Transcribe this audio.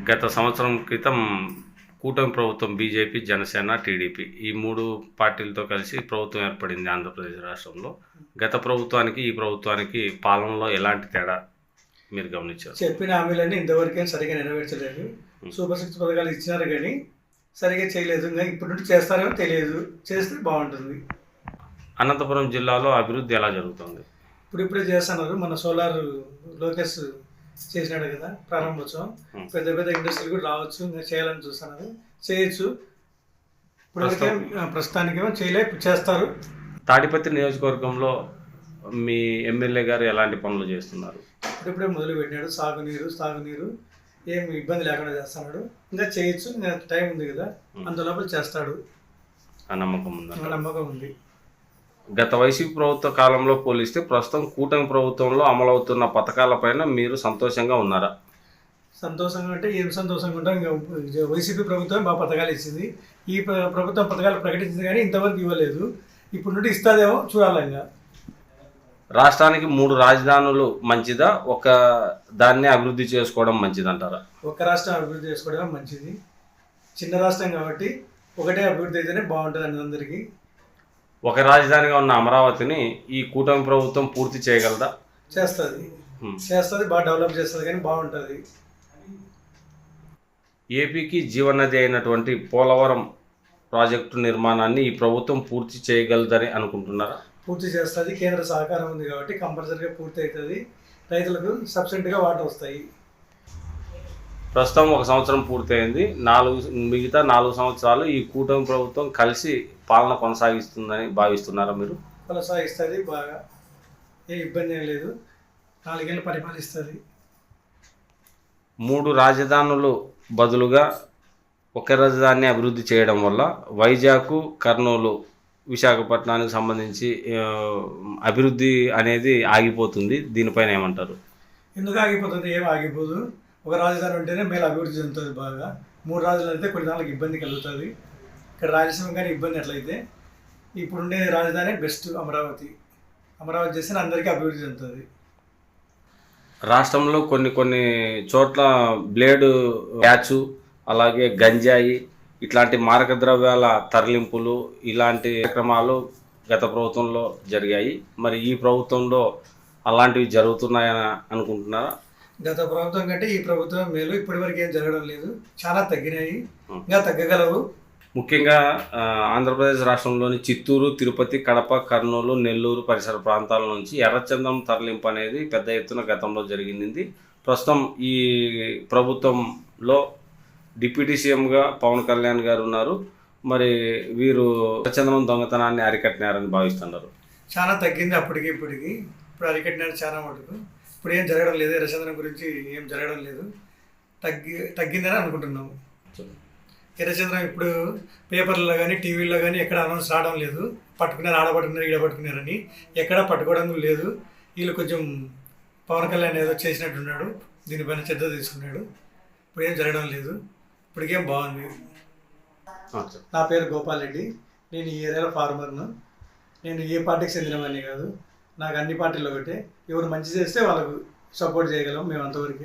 గత సంవత్సరం క్రితం కూటమి ప్రభుత్వం బీజేపీ, జనసేన, టీడీపీ ఈ 3 పార్టీలతో కలిసి ప్రభుత్వం ఏర్పడింది ఆంధ్రప్రదేశ్ రాష్ట్రంలో. గత ప్రభుత్వానికి, ఈ ప్రభుత్వానికి పాలనలో ఎలాంటి తేడా మీరు గమనించారు? చెప్పిన హామీలన్నీ ఇంతవరకేం సరిగ్గా నెరవేర్చలేదు. సూపర్ సిక్స్ పథకాలు ఇచ్చినారు కానీ సరిగ్గా చేయలేదు. ఇంకా ఇప్పటి నుండి చేస్తారేమో తెలియదు, చేస్తే బాగుంటుంది. అనంతపురం జిల్లాలో అభివృద్ధి ఎలా జరుగుతుంది? ఇప్పుడిప్పుడే చేస్తున్నారు. మన సోలార్ లోకేష్ చేసినాడు కదా ప్రారంభోత్సవం. పెద్ద పెద్ద ఇండస్ట్రీలు కూడా రావచ్చు, ఇంకా చేయాలని చూస్తున్నారు. చేయొచ్చు. ఇప్పటివరకే ప్రస్తుతానికేమో చేయలే, చేస్తారు. తాడిపత్రి నియోజకవర్గంలో మీ ఎమ్మెల్యే గారు ఎలాంటి పనులు చేస్తున్నారు? ఇప్పుడిప్పుడే మొదలు పెట్టినాడు. సాగునీరు ఏం ఇబ్బంది లేకుండా చేస్తున్నాడు. ఇంకా చేయొచ్చు, ఇంకా టైం ఉంది కదా, అంతలోపల చేస్తాడు. ఆ నమ్మకం ఉందా? నమ్మకం ఉంది. గత వైసీపీ ప్రభుత్వ కాలంలో పోలిస్తే ప్రస్తుతం కూటమి ప్రభుత్వంలో అమలవుతున్న పథకాలపైన మీరు సంతోషంగా ఉన్నారా? సంతోషంగా అంటే ఏం సంతోషంగా ఉంటాం. ఇంకా వైసీపీ ప్రభుత్వం బాగా పథకాలు ఇచ్చింది. ఈ ప్రభుత్వం పథకాలు ప్రకటించింది కానీ ఇంతవరకు ఇవ్వలేదు. ఇప్పుడు నుండి ఇస్తుందేమో చూడాలి. ఇంకా రాష్ట్రానికి 3 రాజధానులు మంచిదా, ఒక దాన్ని అభివృద్ధి చేసుకోవడం మంచిదంటారా? ఒక రాష్ట్రం అభివృద్ధి చేసుకోవడం మంచిది. చిన్న రాష్ట్రం కాబట్టి ఒకటే అభివృద్ధి అయితేనే బాగుంటుంది అందరికీ. ఒక రాజధానిగా ఉన్న అమరావతిని ఈ కూటమి ప్రభుత్వం పూర్తి చేయగలదా? చేస్తుంది, బాగా డెవలప్ చేస్తుంది కానీ బాగుంటుంది. ఏపీకి జీవనది అయినటువంటి పోలవరం ప్రాజెక్టు నిర్మాణాన్ని ఈ ప్రభుత్వం పూర్తి చేయగలదని అనుకుంటున్నారా? పూర్తి చేస్తుంది. కేంద్ర సహకారం ఉంది కాబట్టి కంపల్సరీగా పూర్తి అవుతుంది. రైతులకు సబ్సిడీగా వాటర్ వస్తాయి. ప్రస్తుతం 1 సంవత్సరం పూర్తయింది. మిగతా 4 సంవత్సరాలు ఈ కూటమి ప్రభుత్వం కలిసి పాలన కొనసాగిస్తుందని భావిస్తున్నారా మీరు? కొనసాగిస్తుంది. బాగా ఏ ఇబ్బంది ఏం లేదు. 4 ఏళ్ళు పరిపాలిస్తుంది. 3 రాజధానులు బదులుగా ఒక రాజధానిని అభివృద్ధి చేయడం వల్ల వైజాగ్, కర్నూలు, విశాఖపట్నానికి సంబంధించి అభివృద్ధి అనేది ఆగిపోతుంది. దీనిపైన ఏమంటారు? ఎందుకు ఆగిపోతుంది? ఏం ఆగిపోదు. ఒక రాజధాని ఉంటేనే మేలు అభివృద్ధి చెందుతుంది బాగా. 3 రాజధానులు అయితే కొన్ని నాళ్ళకి ఇబ్బంది కలుగుతుంది. ఇక్కడ రాయలసీమ కానీ ఇబ్బంది ఎట్లయితే ఇప్పుడుండే రాజధాని బెస్ట్ అమరావతి చేస్తే అందరికీ అభివృద్ధి చెందుతుంది. రాష్ట్రంలో కొన్ని చోట్ల బ్లేడు ప్యాచు, అలాగే గంజాయి ఇట్లాంటి మారక ద్రవ్యాల తరలింపులు ఇలాంటి కార్యక్రమాలు గత ప్రభుత్వంలో జరిగాయి. మరి ఈ ప్రభుత్వంలో అలాంటివి జరుగుతున్నాయని అనుకుంటున్నారా? గత ప్రభుత్వం కంటే ఈ ప్రభుత్వం మేలు. ఇప్పటివరకు ఏం జరగడం లేదు. చాలా తగ్గినాయి, ఇంకా తగ్గగలవు. ముఖ్యంగా ఆంధ్రప్రదేశ్ రాష్ట్రంలోని చిత్తూరు, తిరుపతి, కడప, కర్నూలు, నెల్లూరు పరిసర ప్రాంతాల నుంచి ఎర్రచందనం తరలింపు అనేది పెద్ద ఎత్తున గతంలో జరిగింది. ప్రస్తుతం ఈ ప్రభుత్వంలో డిప్యూటీ సీఎంగా పవన్ కళ్యాణ్ గారు ఉన్నారు. మరి వీరు ఎర్రచందనం దొంగతనాన్ని అరికట్టినారని భావిస్తున్నారు. చాలా తగ్గింది అప్పటికి ఇప్పటికి. ఇప్పుడు అరికట్టినారు చాలా మటుకు. ఇప్పుడు ఏం జరగడం లేదు. ఎర్రచందనం గురించి ఏం జరగడం లేదు. తగ్గిందని అనుకుంటున్నాము. ఎర్రచందనం ఇప్పుడు పేపర్లలో కానీ టీవీల్లో కానీ ఎక్కడ అనౌన్స్ రావడం లేదు. పట్టుకున్నారు, ఆడపట్టుకున్నారు, ఈడపట్టుకున్నారని ఎక్కడా పట్టుకోవడం లేదు. వీళ్ళు కొంచెం పవన్ కళ్యాణ్ ఏదో చేసినట్టున్నాడు, దీనిపైన శ్రద్ధ తీసుకున్నాడు. ఇప్పుడు ఏం జరగడం లేదు. ఇప్పటికేం బాగుంది. నా పేరు గోపాల్ రెడ్డి. నేను ఈ ఏరియాలో ఫార్మర్ను. నేను ఏ పార్టీకి చెందినవన్నీ కాదు. నాకు అన్ని పార్టీలు ఒకటే. ఎవరు మంచి చేస్తే వాళ్ళకు సపోర్ట్ చేయగలం మేము అంతవరకే.